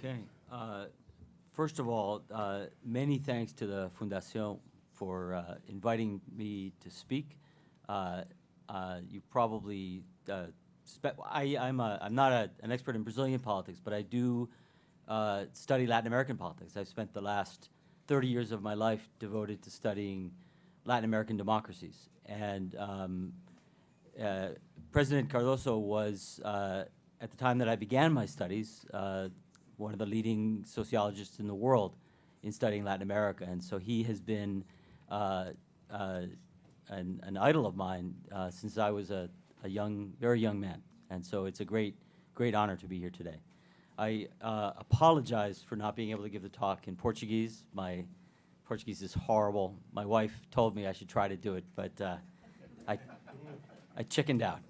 Okay. First of all, many thanks to the Fundación for inviting me to speak. You probably, I'm not an expert in Brazilian politics, but I do study Latin American politics. I've spent the last 30 years of my life devoted to studying Latin American democracies. And President Cardoso was, at the time that I began my studies, one of the leading sociologists in the world in studying Latin America. And so he has been an idol of mine since I was a very young man. And so it's a great honor to be here today. I apologize for not being able to give the talk in Portuguese. My Portuguese is horrible. My wife told me I should try to do it, but I chickened out.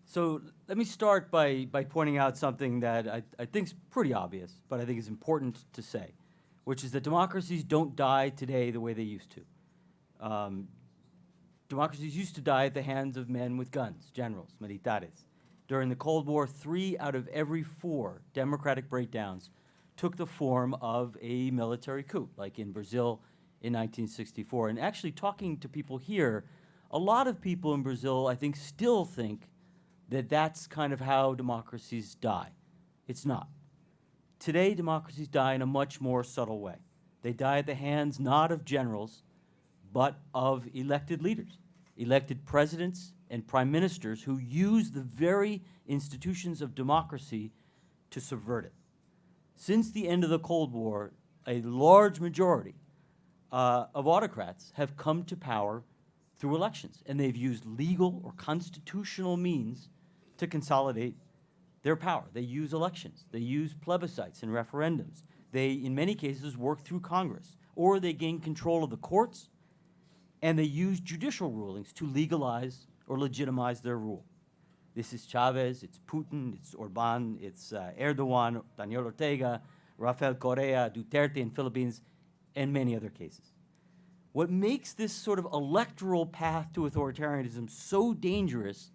So let me start by pointing out something that I think is pretty obvious, but I think is important to say, which is that democracies don't die today the way they used to. Democracies used to die at the hands of men with guns, generals, militares. During the Cold War, 3 out of every 4 democratic breakdowns took the form of a military coup, like in Brazil in 1964. And actually, talking to people here, a lot of people in Brazil, I think, still think that that's kind of how democracies die. It's not. Today, democracies die in a much more subtle way. They die at the hands not of generals, but of elected leaders, elected presidents and prime ministers who use the very institutions of democracy to subvert it. Since the end of the Cold War, a large majority of autocrats have come to power through elections, and they've used legal or constitutional means to consolidate their power. They use elections. They use plebiscites and referendums. They, in many cases, work through Congress, or they gain control of the courts, and they use judicial rulings to legalize or legitimize their rule. This is Chavez, it's Putin, it's Orban, it's Erdogan, Daniel Ortega, Rafael Correa, Duterte in Philippines, and many other cases. What makes this sort of electoral path to authoritarianism so dangerous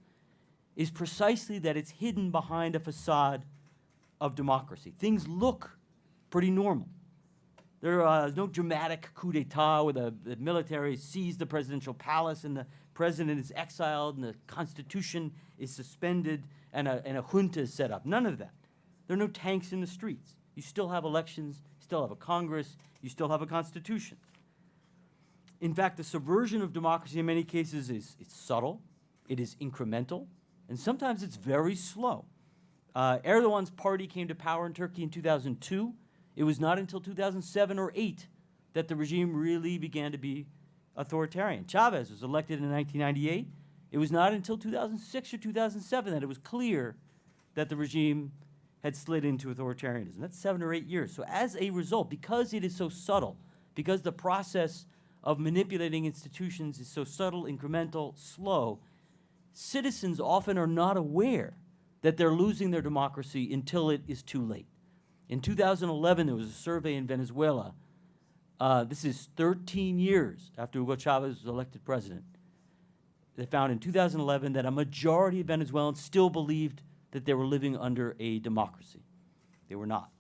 is precisely that it's hidden behind a facade of democracy. Things look pretty normal. There is no dramatic coup d'etat where the military seized the presidential palace and the president is exiled and the constitution is suspended and a junta is set up. None of that. There are no tanks in the streets. You still have elections, you still have a Congress, you still have a constitution. In fact, the subversion of democracy in many cases is subtle, it is incremental, and sometimes it's very slow. Erdogan's party came to power in Turkey in 2002. It was not until 2007 or 8 that the regime really began to be authoritarian. Chavez was elected in 1998. It was not until 2006 or 2007 that it was clear that the regime had slid into authoritarianism. That's 7 or 8 years. So as a result, because it is so subtle, because the process of manipulating institutions is so subtle, incremental, slow, citizens often are not aware that they're losing their democracy until it is too late. In 2011, there was a survey in Venezuela. This is 13 years after Hugo Chavez was elected president. They found in 2011 that a majority of Venezuelans still believed that they were living under a democracy. They were not.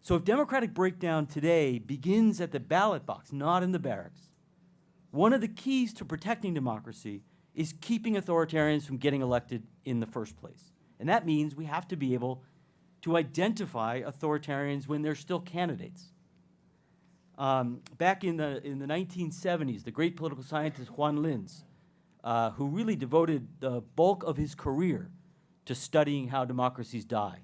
So if democratic breakdown today begins at the ballot box, not in the barracks, one of the keys to protecting democracy is keeping authoritarians from getting elected in the first place. And that means we have to be able to identify authoritarians when they're still candidates. Back in the 1970s, the great political scientist Juan Linz, who really devoted the bulk of his career to studying how democracies die.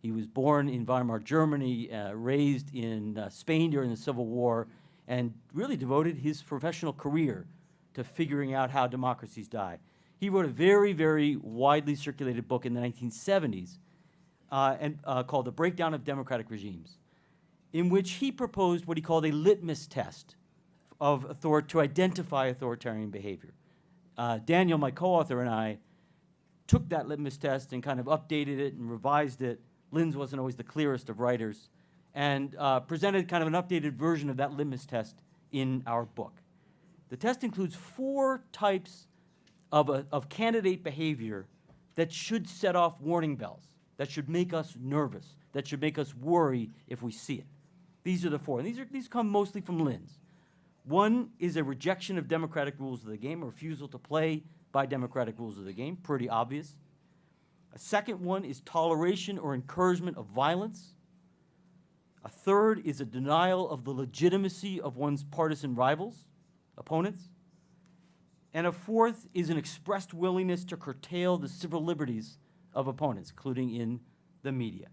He was born in Weimar, Germany, raised in Spain during the Civil War, and really devoted his professional career to figuring out how democracies die. He wrote a very, very widely circulated book in the 1970s called The Breakdown of Democratic Regimes, in which he proposed what he called a litmus test to identify authoritarian behavior. Daniel, my co-author, and I took that litmus test and kind of updated it and revised it. Linz wasn't always the clearest of writers, and presented kind of an updated version of that litmus test in our book. The test includes 4 types of candidate behavior that should set off warning bells, that should make us nervous, that should make us worry if we see it. These are the four, and these come mostly from Linz. One is a rejection of democratic rules of the game, a refusal to play by democratic rules of the game, pretty obvious. A second one is toleration or encouragement of violence. A third is a denial of the legitimacy of one's partisan rivals, opponents. And a fourth is an expressed willingness to curtail the civil liberties of opponents, including in the media.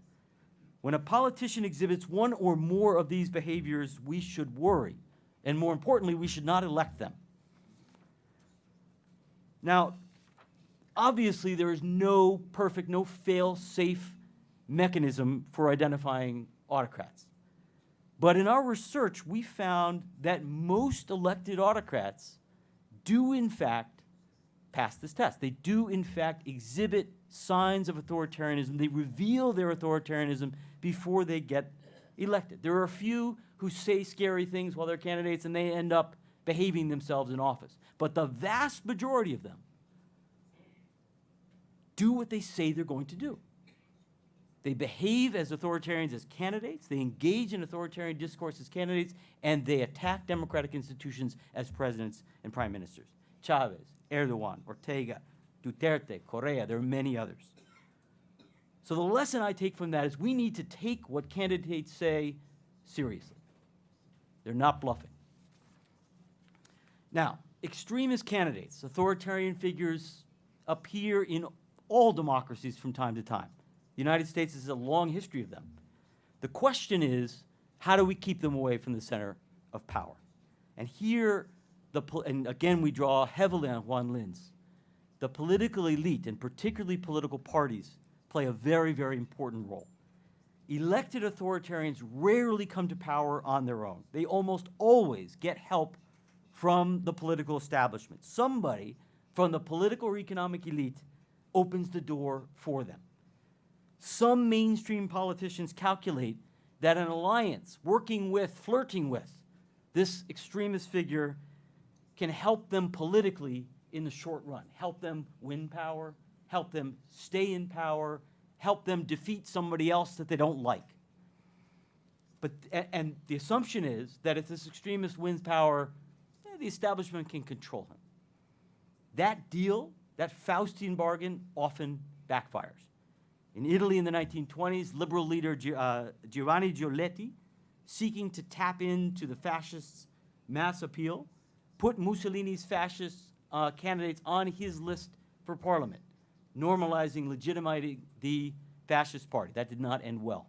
When a politician exhibits one or more of these behaviors, we should worry. And more importantly, we should not elect them. Now, obviously, there is no perfect, no fail-safe mechanism for identifying autocrats. But in our research, we found that most elected autocrats do, in fact, pass this test. They do, in fact, exhibit signs of authoritarianism. They reveal their authoritarianism before they get elected. There are a few who say scary things while they're candidates and they end up behaving themselves in office. But the vast majority of them do what they say they're going to do. They behave as authoritarians as candidates, they engage in authoritarian discourse as candidates, and they attack democratic institutions as presidents and prime ministers. Chavez, Erdogan, Ortega, Duterte, Correa, there are many others. So the lesson I take from that is we need to take what candidates say seriously. They're not bluffing. Now, extremist candidates, authoritarian figures, appear in all democracies from time to time. The United States has a long history of them. The question is, how do we keep them away from the center of power? And here, and again, we draw heavily on Juan Linz. The political elite, and particularly political parties, play a very, very important role. Elected authoritarians rarely come to power on their own. They almost always get help from the political establishment. Somebody from the political or economic elite opens the door for them. Some mainstream politicians calculate that an alliance, working with, flirting with this extremist figure can help them politically in the short run, help them win power, help them stay in power, help them defeat somebody else that they don't like. And the assumption is that if this extremist wins power, the establishment can control him. That deal, that Faustian bargain, often backfires. In Italy in the 1920s, liberal leader Giovanni Giolitti, seeking to tap into the fascists' mass appeal, put Mussolini's fascist candidates on his list for parliament, normalizing, legitimizing the fascist party. That did not end well.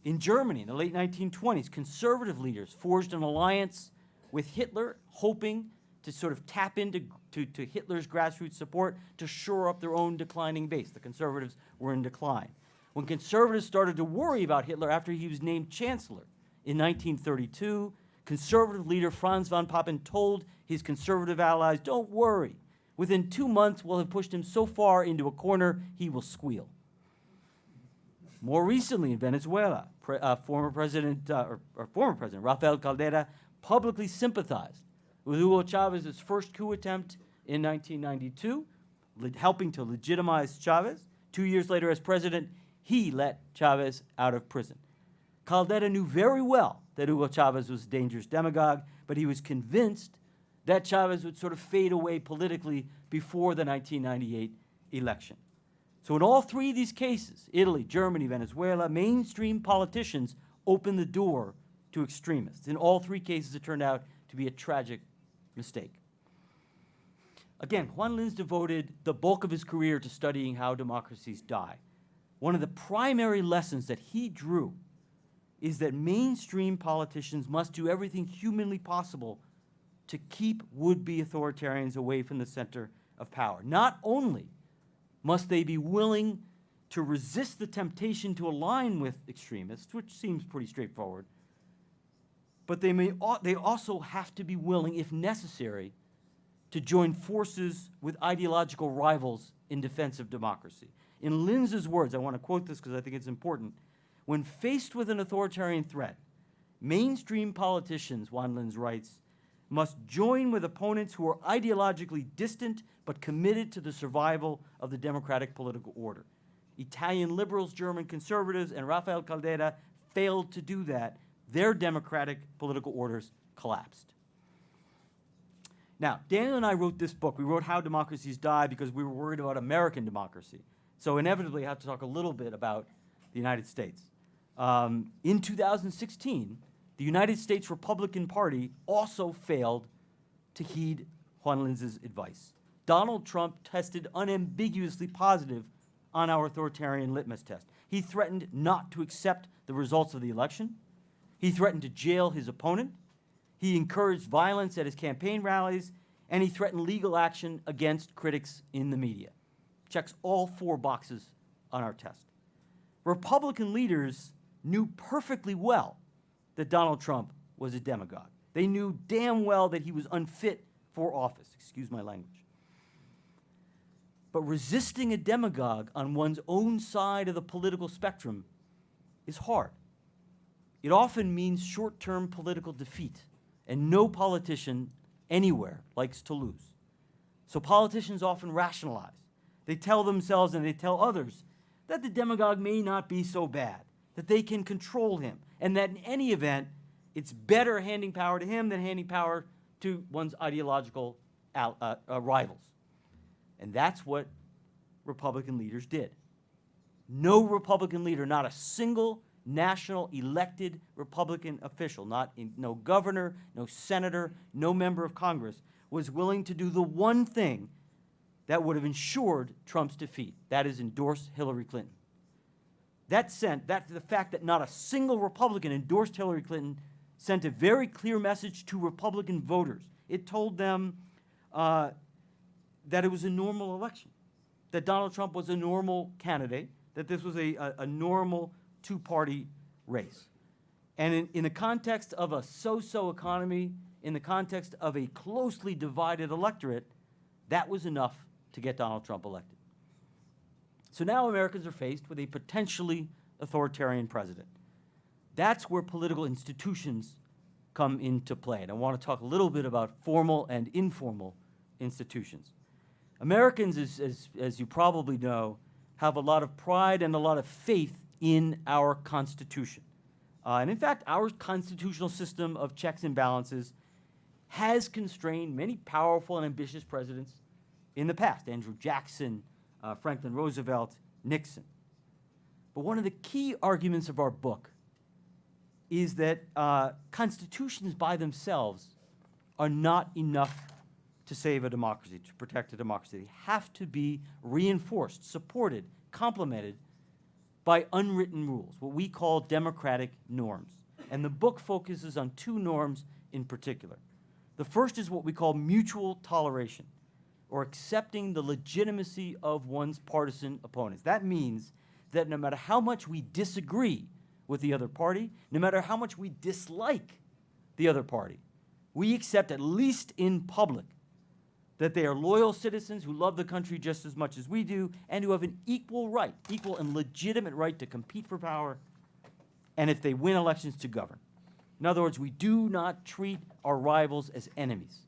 In Germany in the late 1920s, conservative leaders forged an alliance with Hitler, hoping to sort of tap into Hitler's grassroots support to shore up their own declining base. The conservatives were in decline. When conservatives started to worry about Hitler after he was named chancellor in 1932, conservative leader Franz von Papen told his conservative allies, "Don't worry. Within 2 months, we'll have pushed him so far into a corner, he will squeal." More recently in Venezuela, former President Rafael Caldera publicly sympathized with Hugo Chávez's first coup attempt in 1992, helping to legitimize Chávez. 2 years later, as president, he let Chávez out of prison. Caldera knew very well that Hugo Chávez was a dangerous demagogue, but he was convinced that Chávez would sort of fade away politically before the 1998 election. So in all three of these cases, Italy, Germany, Venezuela, mainstream politicians opened the door to extremists. In all three cases, it turned out to be a tragic mistake. Again, Juan Linz devoted the bulk of his career to studying how democracies die. One of the primary lessons that he drew is that mainstream politicians must do everything humanly possible to keep would-be authoritarians away from the center of power. Not only must they be willing to resist the temptation to align with extremists, which seems pretty straightforward, but they also have to be willing, if necessary, to join forces with ideological rivals in defense of democracy. In Linz's words, I want to quote this because I think it's important, when faced with an authoritarian threat, mainstream politicians, Juan Linz writes, must join with opponents who are ideologically distant but committed to the survival of the democratic political order. Italian liberals, German conservatives, and Rafael Caldera failed to do that. Their democratic political orders collapsed. Now, Daniel and I wrote this book. We wrote How Democracies Die because we were worried about American democracy. So inevitably, I have to talk a little bit about the United States. In 2016, the United States Republican Party also failed to heed Juan Linz's advice. Donald Trump tested unambiguously positive on our authoritarian litmus test. He threatened not to accept the results of the election. He threatened to jail his opponent. He encouraged violence at his campaign rallies, and he threatened legal action against critics in the media. Checks all 4 boxes on our test. Republican leaders knew perfectly well that Donald Trump was a demagogue. They knew damn well that he was unfit for office. Excuse my language. But resisting a demagogue on one's own side of the political spectrum is hard. It often means short-term political defeat, and no politician anywhere likes to lose. So politicians often rationalize. They tell themselves and they tell others that the demagogue may not be so bad, that they can control him, and that in any event, it's better handing power to him than handing power to one's ideological rivals. And that's what Republican leaders did. No Republican leader, not a single national elected Republican official, no governor, no senator, no member of Congress, was willing to do the one thing that would have ensured Trump's defeat. That is, endorse Hillary Clinton. The fact that not a single Republican endorsed Hillary Clinton sent a very clear message to Republican voters. It told them that it was a normal election, that Donald Trump was a normal candidate, that this was a normal two-party race. And in the context of a so-so economy, in the context of a closely divided electorate, that was enough to get Donald Trump elected. So now Americans are faced with a potentially authoritarian president. That's where political institutions come into play. And I want to talk a little bit about formal and informal institutions. Americans, as you probably know, have a lot of pride and a lot of faith in our Constitution. And in fact, our constitutional system of checks and balances has constrained many powerful and ambitious presidents in the past. Andrew Jackson, Franklin Roosevelt, Nixon. But one of the key arguments of our book is that constitutions by themselves are not enough to save a democracy, to protect a democracy. They have to be reinforced, supported, complemented by unwritten rules, what we call democratic norms. And the book focuses on 2 norms in particular. The first is what we call mutual toleration, or accepting the legitimacy of one's partisan opponents. That means that no matter how much we disagree with the other party, no matter how much we dislike the other party, we accept, at least in public, that they are loyal citizens who love the country just as much as we do, and who have an equal and legitimate right to compete for power, and if they win elections, to govern. In other words, we do not treat our rivals as enemies.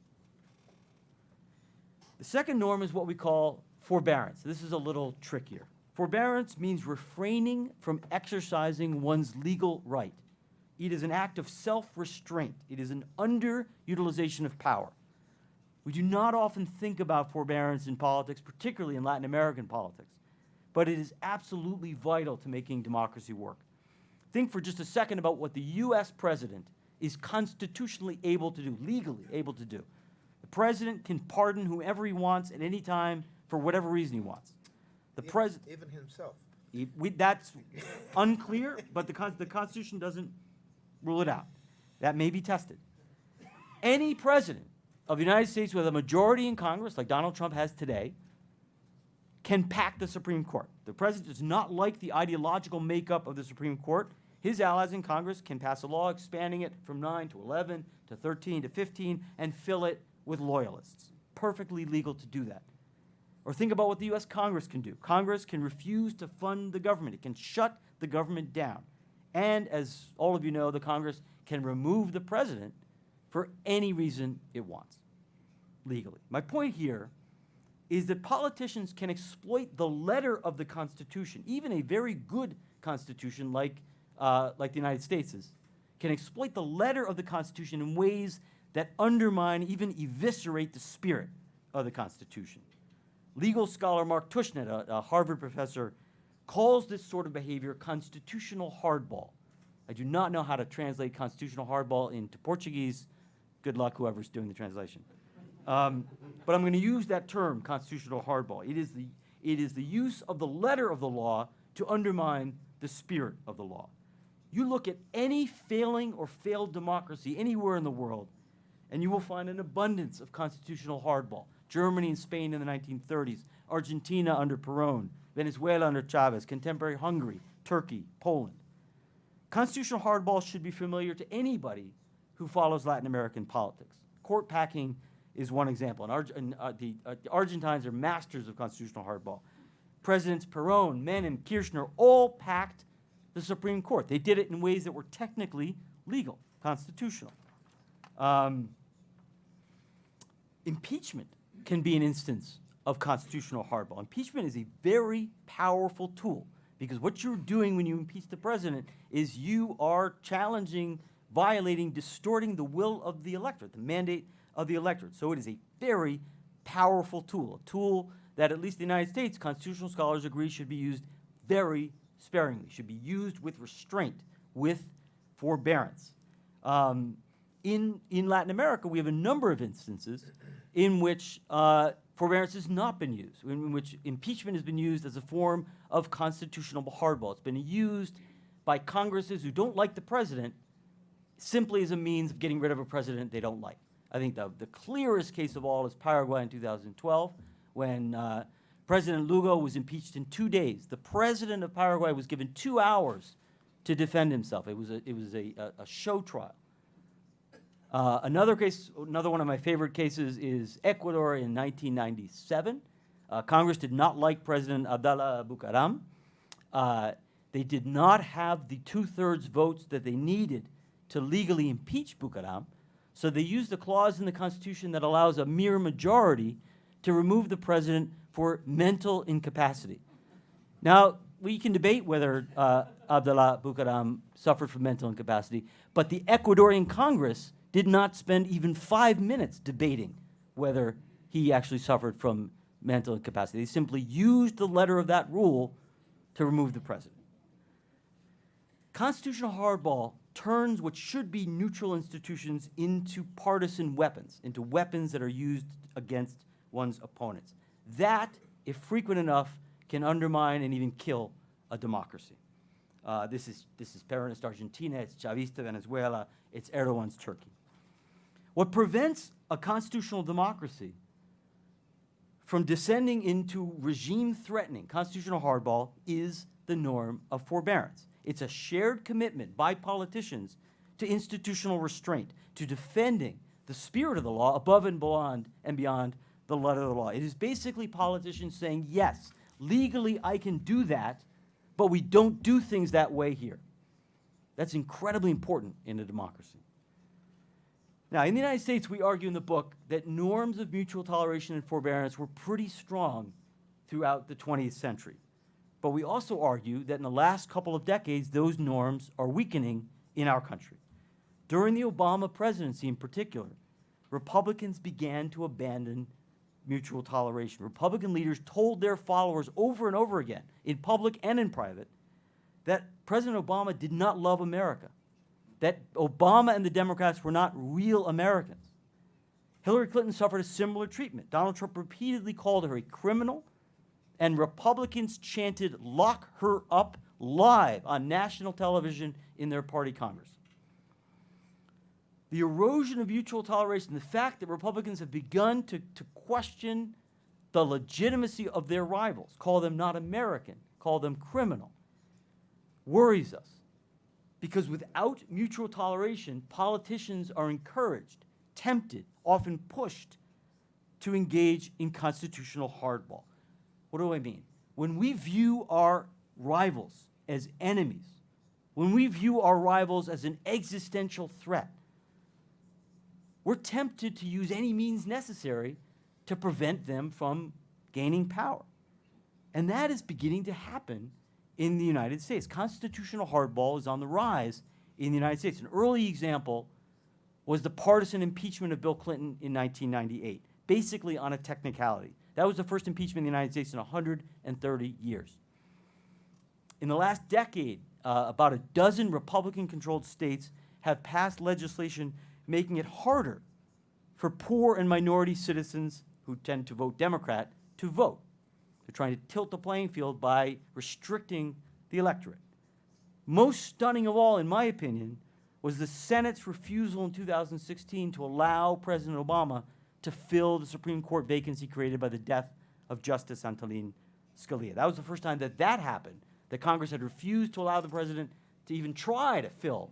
The second norm is what we call forbearance. This is a little trickier. Forbearance means refraining from exercising one's legal right. It is an act of self-restraint. It is an underutilization of power. We do not often think about forbearance in politics, particularly in Latin American politics, but it is absolutely vital to making democracy work. Think for just a second about what the U.S. president is constitutionally able to do, legally able to do. The president can pardon whoever he wants at any time for whatever reason he wants. Even himself. That's unclear, but the Constitution doesn't rule it out. That may be tested. Any president of the United States with a majority in Congress, like Donald Trump has today, can pack the Supreme Court. The president does not like the ideological makeup of the Supreme Court. His allies in Congress can pass a law expanding it from 9 to 11 to 13 to 15 and fill it with loyalists. Perfectly legal to do that. Or think about what the U.S. Congress can do. Congress can refuse to fund the government. It can shut the government down. And as all of you know, the Congress can remove the president for any reason it wants, legally. My point here is that politicians can exploit the letter of the Constitution, even a very good Constitution like the United States is, can exploit the letter of the Constitution in ways that undermine, even eviscerate the spirit of the Constitution. Legal scholar Mark Tushnet, a Harvard professor, calls this sort of behavior constitutional hardball. I do not know how to translate constitutional hardball into Portuguese. Good luck, whoever's doing the translation. But I'm going to use that term, constitutional hardball. It is the use of the letter of the law to undermine the spirit of the law. You look at any failing or failed democracy anywhere in the world, and you will find an abundance of constitutional hardball. Germany and Spain in the 1930s, Argentina under Perón, Venezuela under Chavez, contemporary Hungary, Turkey, Poland. Constitutional hardball should be familiar to anybody who follows Latin American politics. Court packing is one example. The Argentines are masters of constitutional hardball. Presidents Perón, Menem, Kirchner all packed the Supreme Court. They did it in ways that were technically legal, constitutional. Impeachment can be an instance of constitutional hardball. Impeachment is a very powerful tool because what you're doing when you impeach the president is you are challenging, violating, distorting the will of the electorate, the mandate of the electorate. So it is a very powerful tool, a tool that at least in the United States, constitutional scholars agree should be used very sparingly, should be used with restraint, with forbearance. In Latin America, we have a number of instances in which forbearance has not been used, in which impeachment has been used as a form of constitutional hardball. It's been used by Congresses who don't like the president simply as a means of getting rid of a president they don't like. I think the clearest case of all is Paraguay in 2012, when President Lugo was impeached in 2 days. The president of Paraguay was given 2 hours to defend himself. It was a show trial. Another one of my favorite cases is Ecuador in 1997. Congress did not like President Abdallah Bucaram. They did not have the 2/3 votes that they needed to legally impeach Bucaram, so they used a clause in the Constitution that allows a mere majority to remove the president for mental incapacity. Now, we can debate whether Abdallah Bucaram suffered from mental incapacity, but the Ecuadorian Congress did not spend even 5 minutes debating whether he actually suffered from mental incapacity. They simply used the letter of that rule to remove the president. Constitutional hardball turns what should be neutral institutions into partisan weapons, into weapons that are used against one's opponents. That, if frequent enough, can undermine and even kill a democracy. This is Peronist Argentina, it's Chavista Venezuela, it's Erdogan's Turkey. What prevents a constitutional democracy from descending into regime-threatening constitutional hardball is the norm of forbearance. It's a shared commitment by politicians to institutional restraint, to defending the spirit of the law above and beyond the letter of the law. It is basically politicians saying, yes, legally I can do that, but we don't do things that way here. That's incredibly important in a democracy. Now, in the United States, we argue in the book that norms of mutual toleration and forbearance were pretty strong throughout the 20th century. But we also argue that in the last couple of decades, those norms are weakening in our country. During the Obama presidency in particular, Republicans began to abandon mutual toleration. Republican leaders told their followers over and over again, in public and in private, that President Obama did not love America, that Obama and the Democrats were not real Americans. Hillary Clinton suffered a similar treatment. Donald Trump repeatedly called her a criminal, and Republicans chanted, "Lock her up," live on national television in their party Congress. The erosion of mutual toleration, the fact that Republicans have begun to question the legitimacy of their rivals, call them not American, call them criminal, worries us. Because without mutual toleration, politicians are encouraged, tempted, often pushed to engage in constitutional hardball. What do I mean? When we view our rivals as enemies, when we view our rivals as an existential threat, we're tempted to use any means necessary to prevent them from gaining power. And that is beginning to happen in the United States. Constitutional hardball is on the rise in the United States. An early example was the partisan impeachment of Bill Clinton in 1998, basically on a technicality. That was the first impeachment in the United States in 130 years. In the last decade, about a dozen Republican-controlled states have passed legislation making it harder for poor and minority citizens who tend to vote Democrat to vote. They're trying to tilt the playing field by restricting the electorate. Most stunning of all, in my opinion, was the Senate's refusal in 2016 to allow President Obama to fill the Supreme Court vacancy created by the death of Justice Antonin Scalia. That was the first time that that happened, that Congress had refused to allow the president to even try to fill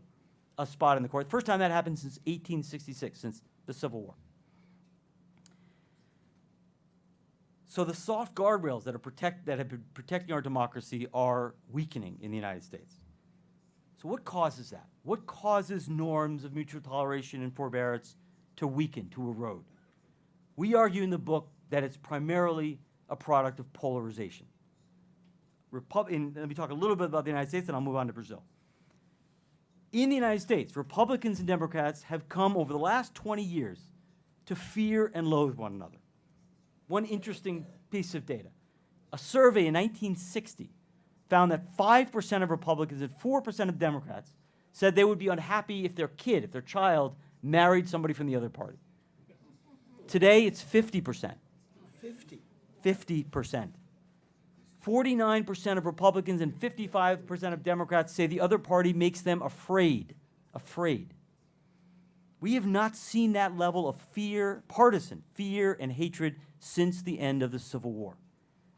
a spot in the court. First time that happened since 1866, since the Civil War. So the soft guardrails that have been protecting our democracy are weakening in the United States. So what causes that? What causes norms of mutual toleration and forbearance to weaken, to erode? We argue in the book that it's primarily a product of polarization. Let me talk a little bit about the United States, and I'll move on to Brazil. In the United States, Republicans and Democrats have come over the last 20 years to fear and loathe one another. One interesting piece of data. A survey in 1960 found that 5% of Republicans and 4% of Democrats said they would be unhappy if their kid, if their child, married somebody from the other party. Today, it's 50%. 50%. 49% of Republicans and 55% of Democrats say the other party makes them afraid. Afraid. We have not seen that level of fear, partisan fear and hatred, since the end of the Civil War.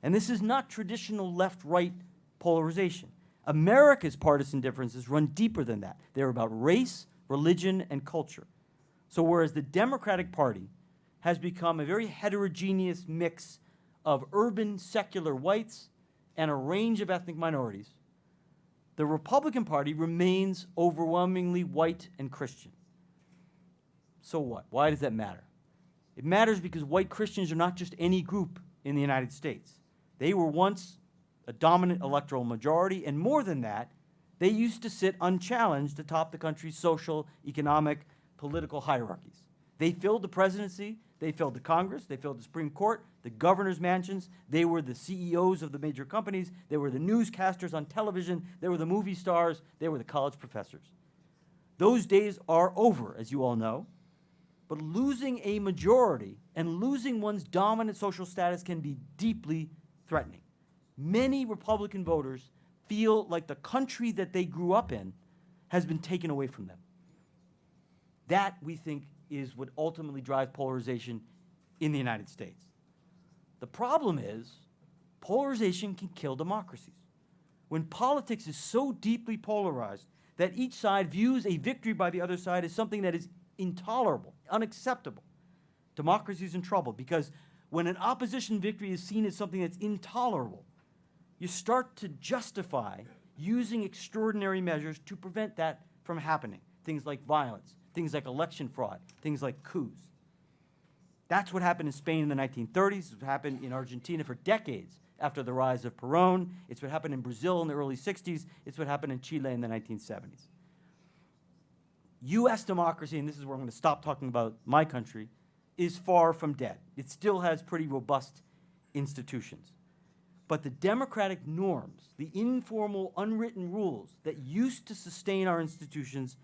And this is not traditional left-right polarization. America's partisan differences run deeper than that. They're about race, religion, and culture. So whereas the Democratic Party has become a very heterogeneous mix of urban secular whites and a range of ethnic minorities, the Republican Party remains overwhelmingly white and Christian. So what? Why does that matter? It matters because white Christians are not just any group in the United States. They were once a dominant electoral majority, and more than that, they used to sit unchallenged atop the country's social, economic, political hierarchies. They filled the presidency, they filled the Congress, they filled the Supreme Court, the governor's mansions, they were the CEOs of the major companies, they were the newscasters on television, they were the movie stars, they were the college professors. Those days are over, as you all know. But losing a majority and losing one's dominant social status can be deeply threatening. Many Republican voters feel like the country that they grew up in has been taken away from them. That, we think, is what ultimately drives polarization in the United States. The problem is, polarization can kill democracies. When politics is so deeply polarized that each side views a victory by the other side as something that is intolerable, unacceptable, democracy is in trouble, because when an opposition victory is seen as something that's intolerable, you start to justify using extraordinary measures to prevent that from happening. Things like violence, things like election fraud, things like coups. That's what happened in Spain in the 1930s. It's what happened in Argentina for decades after the rise of Perón. It's what happened in Brazil in the early 60s. It's what happened in Chile in the 1970s. U.S. democracy, and this is where I'm going to stop talking about my country, is far from dead. It still has pretty robust institutions. But the democratic norms, the informal, unwritten rules that used to sustain our institutions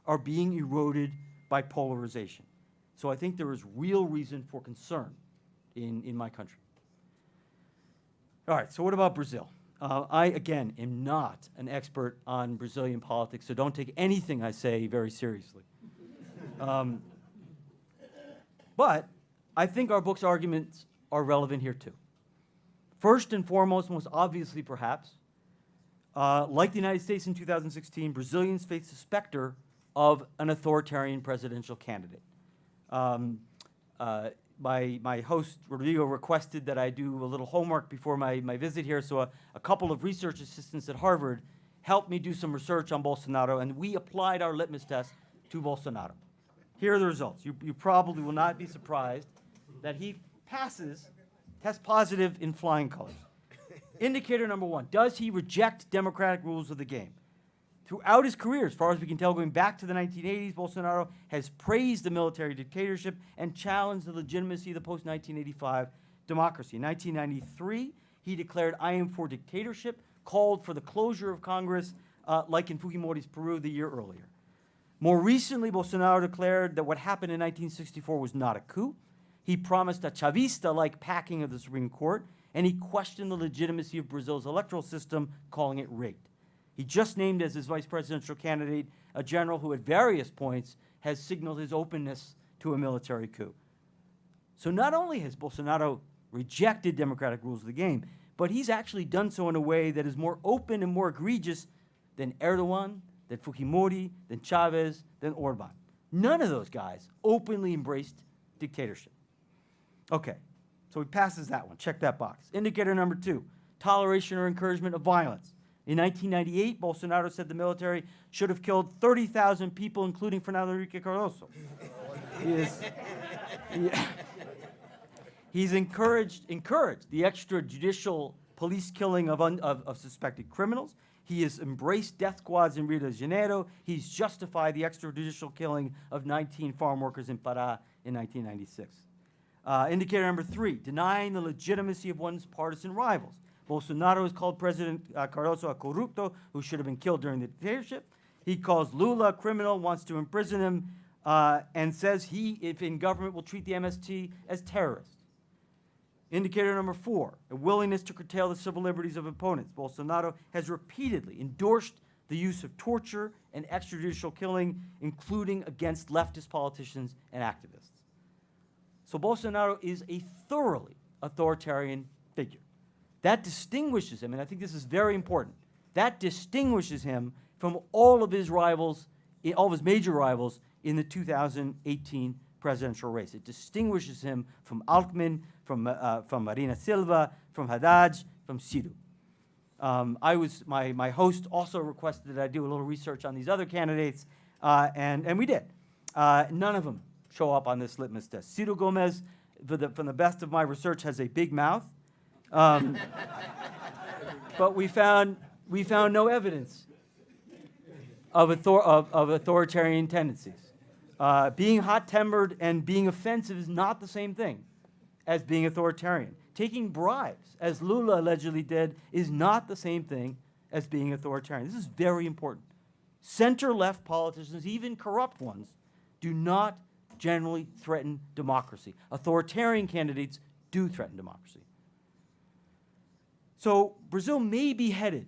are being eroded by polarization. So I think there is real reason for concern in my country. All right, so what about Brazil? I, again, am not an expert on Brazilian politics, so don't take anything I say very seriously. But I think our book's arguments are relevant here, too. First and foremost, most obviously perhaps, like the United States in 2016, Brazilians face the specter of an authoritarian presidential candidate. My host, Rodrigo, requested that I do a little homework before my visit here, so a couple of research assistants at Harvard helped me do some research on Bolsonaro, and we applied our litmus test to Bolsonaro. Here are the results. You probably will not be surprised that he tests positive in flying colors. Indicator number one, does he reject democratic rules of the game? Throughout his career, as far as we can tell, going back to the 1980s, Bolsonaro has praised the military dictatorship and challenged the legitimacy of the post-1985 democracy. In 1993, he declared, "I am for dictatorship," called for the closure of Congress, like in Fujimori's Peru the year earlier. More recently, Bolsonaro declared that what happened in 1964 was not a coup. He promised a Chavista-like packing of the Supreme Court, and he questioned the legitimacy of Brazil's electoral system, calling it rigged. He just named as his vice presidential candidate a general who at various points has signaled his openness to a military coup. So not only has Bolsonaro rejected democratic rules of the game, but he's actually done so in a way that is more open and more egregious than Erdogan, than Fujimori, than Chavez, than Orban. None of those guys openly embraced dictatorship. Okay, so he passes that one. Check that box. Indicator number two, toleration or encouragement of violence. In 1998, Bolsonaro said the military should have killed 30,000 people, including Fernando Henrique Cardoso. He's encouraged the extrajudicial police killing of suspected criminals. He has embraced death squads in Rio de Janeiro. He's justified the extrajudicial killing of 19 farm workers in Pará in 1996. Indicator number three, denying the legitimacy of one's partisan rivals. Bolsonaro has called President Cardoso a corrupto who should have been killed during the dictatorship. He calls Lula a criminal, wants to imprison him, and says he, if in government, will treat the MST as terrorists. Indicator number four, a willingness to curtail the civil liberties of opponents. Bolsonaro has repeatedly endorsed the use of torture and extrajudicial killing, including against leftist politicians and activists. So Bolsonaro is a thoroughly authoritarian figure. That distinguishes him, and I think this is very important, that distinguishes him from all of his rivals, all of his major rivals in the 2018 presidential race. It distinguishes him from Alckmin, from Marina Silva, from Haddad, from Ciro. My host also requested that I do a little research on these other candidates, and we did. None of them show up on this litmus test. Ciro Gomes, from the best of my research, has a big mouth. But we found no evidence of authoritarian tendencies. Being hot-tempered and being offensive is not the same thing as being authoritarian. Taking bribes, as Lula allegedly did, is not the same thing as being authoritarian. This is very important. Center-left politicians, even corrupt ones, do not generally threaten democracy. Authoritarian candidates do threaten democracy. So Brazil may be headed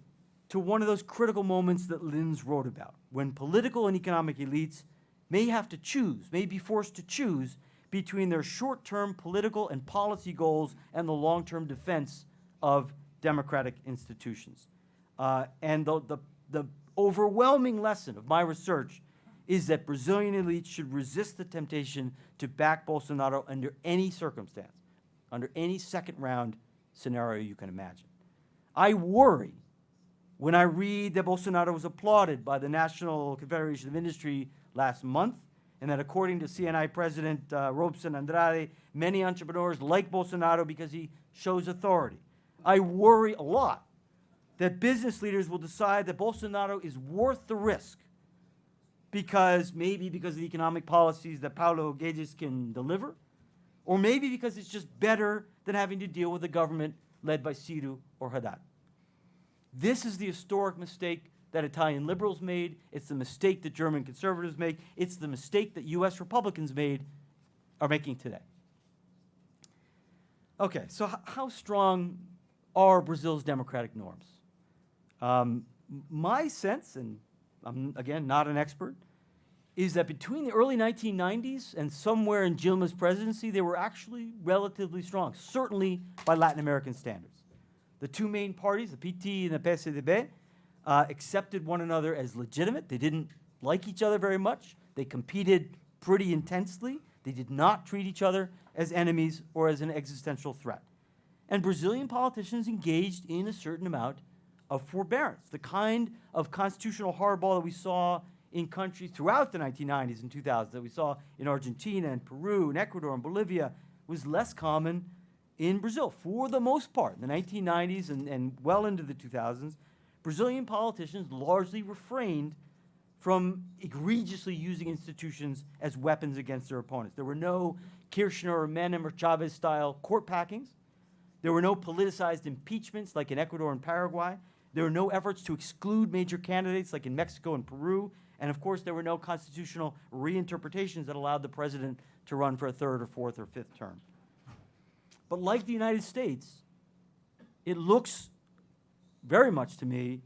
to one of those critical moments that Lins wrote about, when political and economic elites may have to choose, may be forced to choose between their short-term political and policy goals and the long-term defense of democratic institutions. And the overwhelming lesson of my research is that Brazilian elites should resist the temptation to back Bolsonaro under any circumstance, under any second-round scenario you can imagine. I worry when I read that Bolsonaro was applauded by the National Confederation of Industry last month, and that according to CNI President Robson Andrade, many entrepreneurs like Bolsonaro because he shows authority. I worry a lot that business leaders will decide that Bolsonaro is worth the risk maybe because of the economic policies that Paulo Guedes can deliver, or maybe because it's just better than having to deal with a government led by Ciro or Haddad. This is the historic mistake that Italian liberals made. It's the mistake that German conservatives make. It's the mistake that U.S. Republicans are making today. Okay, so how strong are Brazil's democratic norms? My sense, and I'm, again, not an expert, is that between the early 1990s and somewhere in Dilma's presidency, they were actually relatively strong, certainly by Latin American standards. The two main parties, the PT and the PSDB, accepted one another as legitimate. They didn't like each other very much. They competed pretty intensely. They did not treat each other as enemies or as an existential threat. And Brazilian politicians engaged in a certain amount of forbearance, the kind of constitutional hardball that we saw in countries throughout the 1990s and 2000s that we saw in Argentina and Peru and Ecuador and Bolivia was less common in Brazil. For the most part, in the 1990s and well into the 2000s, Brazilian politicians largely refrained from egregiously using institutions as weapons against their opponents. There were no Kirchner or Menem or Chavez-style court packings. There were no politicized impeachments like in Ecuador and Paraguay. There were no efforts to exclude major candidates like in Mexico and Peru. And of course, there were no constitutional reinterpretations that allowed the president to run for a third or fourth or fifth term. But like the United States, it looks very much to me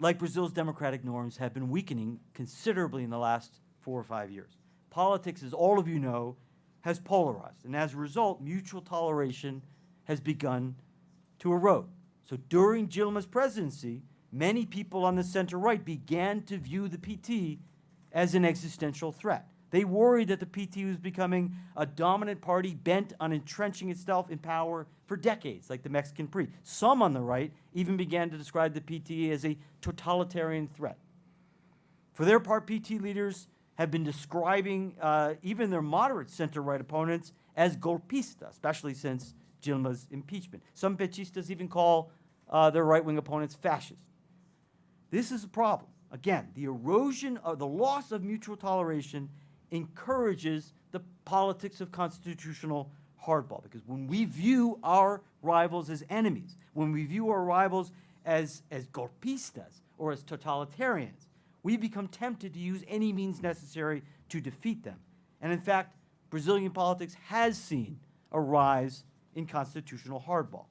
like Brazil's democratic norms have been weakening considerably in the last 4 or 5 years. Politics, as all of you know, has polarized, and as a result, mutual toleration has begun to erode. So during Dilma's presidency, many people on the center-right began to view the PT as an existential threat. They worried that the PT was becoming a dominant party bent on entrenching itself in power for decades, like the Mexican PRI. Some on the right even began to describe the PT as a totalitarian threat. For their part, PT leaders have been describing even their moderate center-right opponents as golpista, especially since Dilma's impeachment. Some petistas even call their right-wing opponents fascist. This is a problem. Again, the erosion of the loss of mutual toleration encourages the politics of constitutional hardball, because when we view our rivals as enemies, when we view our rivals as golpistas or as totalitarians, we become tempted to use any means necessary to defeat them. And in fact, Brazilian politics has seen a rise in constitutional hardball.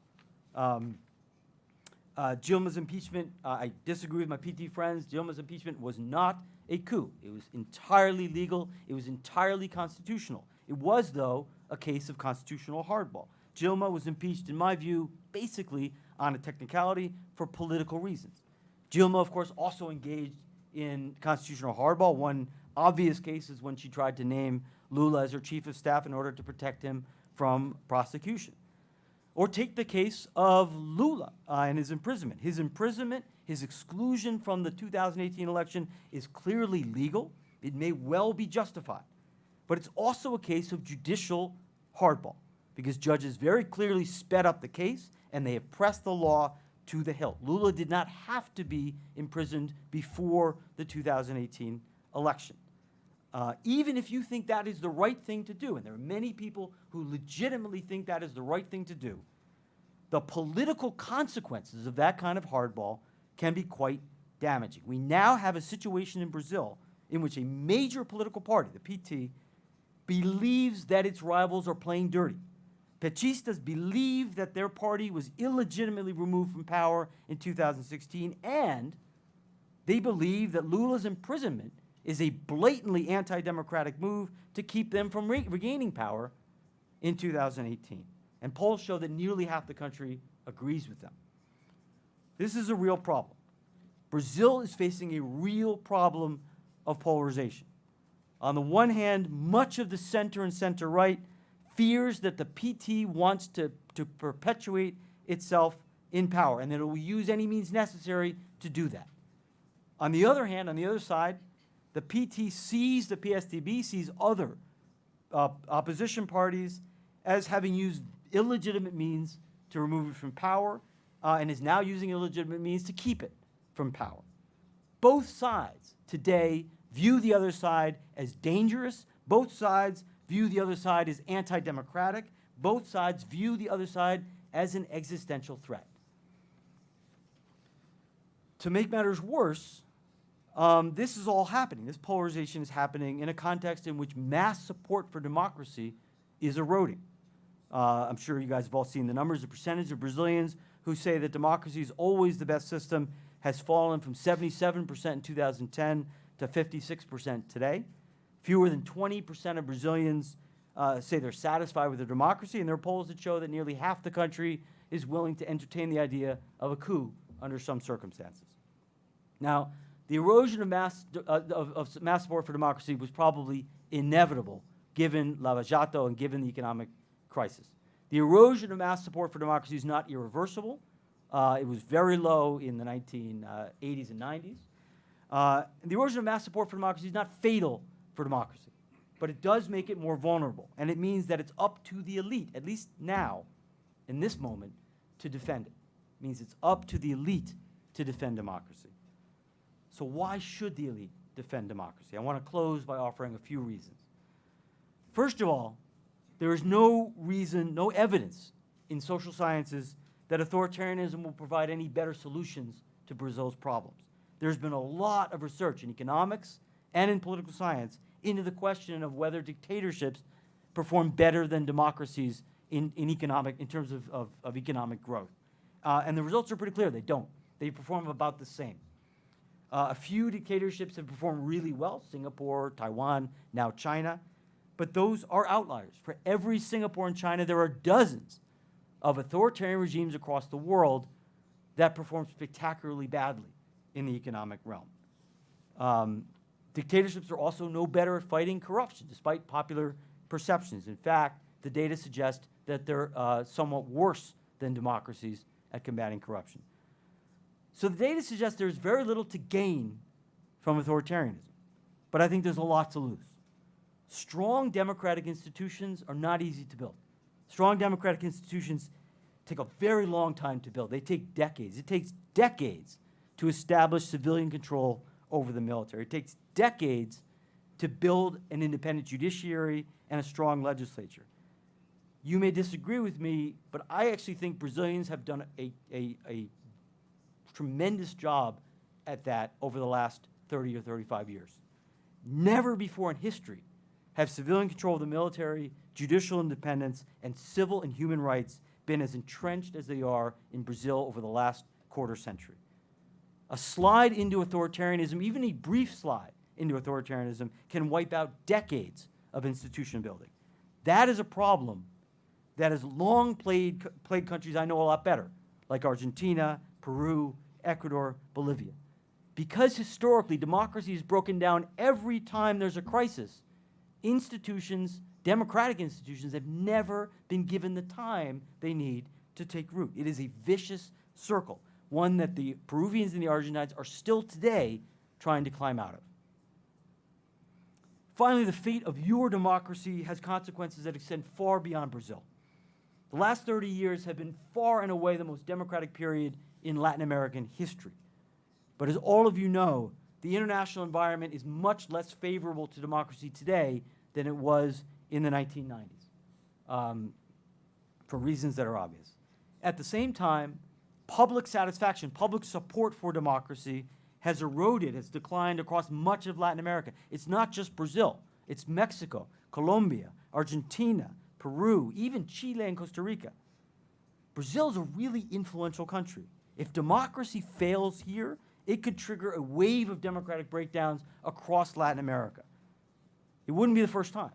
Dilma's impeachment, I disagree with my PT friends. Dilma's impeachment was not a coup. It was entirely legal. It was entirely constitutional. It was, though, a case of constitutional hardball. Dilma was impeached, in my view, basically on a technicality for political reasons. Dilma, of course, also engaged in constitutional hardball. One obvious case is when she tried to name Lula as her chief of staff in order to protect him from prosecution. Or take the case of Lula and his imprisonment. His imprisonment, his exclusion from the 2018 election is clearly legal. It may well be justified. But it's also a case of judicial hardball, because judges very clearly sped up the case and they have pressed the law to the hilt. Lula did not have to be imprisoned before the 2018 election. Even if you think that is the right thing to do, and there are many people who legitimately think that is the right thing to do, the political consequences of that kind of hardball can be quite damaging. We now have a situation in Brazil in which a major political party, the PT, believes that its rivals are playing dirty. Petistas believe that their party was illegitimately removed from power in 2016, and they believe that Lula's imprisonment is a blatantly anti-democratic move to keep them from regaining power in 2018. And polls show that nearly half the country agrees with them. This is a real problem. Brazil is facing a real problem of polarization. On the one hand, much of the center and center-right fears that the PT wants to perpetuate itself in power and that it will use any means necessary to do that. On the other hand, on the other side, the PT sees, the PSDB sees other opposition parties as having used illegitimate means to remove it from power and is now using illegitimate means to keep it from power. Both sides today view the other side as dangerous. Both sides view the other side as anti-democratic. Both sides view the other side as an existential threat. To make matters worse, this is all happening. This polarization is happening in a context in which mass support for democracy is eroding. I'm sure you guys have all seen the numbers. The percentage of Brazilians who say that democracy is always the best system has fallen from 77% in 2010 to 56% today. Fewer than 20% of Brazilians say they're satisfied with their democracy, and there are polls that show that nearly half the country is willing to entertain the idea of a coup under some circumstances. Now, the erosion of mass support for democracy was probably inevitable given Lava Jato and given the economic crisis. The erosion of mass support for democracy is not irreversible. It was very low in the 1980s and 90s. The erosion of mass support for democracy is not fatal for democracy, but it does make it more vulnerable. And it means that it's up to the elite, at least now, in this moment, to defend it. It means it's up to the elite to defend democracy. So why should the elite defend democracy? I want to close by offering a few reasons. First of all, there is no reason, no evidence in social sciences that authoritarianism will provide any better solutions to Brazil's problems. There's been a lot of research in economics and in political science into the question of whether dictatorships perform better than democracies in terms of economic growth. And the results are pretty clear. They don't. They perform about the same. A few dictatorships have performed really well, Singapore, Taiwan, now China, but those are outliers. For every Singapore and China, there are dozens of authoritarian regimes across the world that perform spectacularly badly in the economic realm. Dictatorships are also no better at fighting corruption, despite popular perceptions. In fact, the data suggest that they're somewhat worse than democracies at combating corruption. So the data suggests there's very little to gain from authoritarianism, but I think there's a lot to lose. Strong democratic institutions are not easy to build. Strong democratic institutions take a very long time to build. They take decades. It takes decades to establish civilian control over the military. It takes decades to build an independent judiciary and a strong legislature. You may disagree with me, but I actually think Brazilians have done a tremendous job at that over the last 30 or 35 years. Never before in history have civilian control of the military, judicial independence, and civil and human rights been as entrenched as they are in Brazil over the last quarter century. A slide into authoritarianism, even a brief slide into authoritarianism, can wipe out decades of institution building. That is a problem that has long plagued countries I know a lot better, like Argentina, Peru, Ecuador, Bolivia. Because historically, democracy is broken down every time there's a crisis, institutions, democratic institutions, have never been given the time they need to take root. It is a vicious circle, one that the Peruvians and the Argentines are still today trying to climb out of. Finally, the fate of your democracy has consequences that extend far beyond Brazil. The last 30 years have been far and away the most democratic period in Latin American history. But as all of you know, the international environment is much less favorable to democracy today than it was in the 1990s, for reasons that are obvious. At the same time, public satisfaction, public support for democracy has eroded, has declined across much of Latin America. It's not just Brazil. It's Mexico, Colombia, Argentina, Peru, even Chile and Costa Rica. Brazil is a really influential country. If democracy fails here, it could trigger a wave of democratic breakdowns across Latin America. It wouldn't be the first time.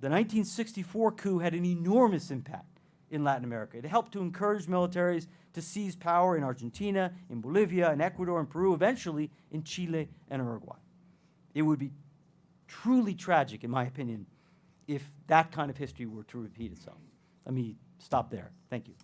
The 1964 coup had an enormous impact in Latin America. It helped to encourage militaries to seize power in Argentina, in Bolivia, in Ecuador, and Peru, eventually in Chile and Uruguay. It would be truly tragic, in my opinion, if that kind of history were to repeat itself. Let me stop there. Thank you.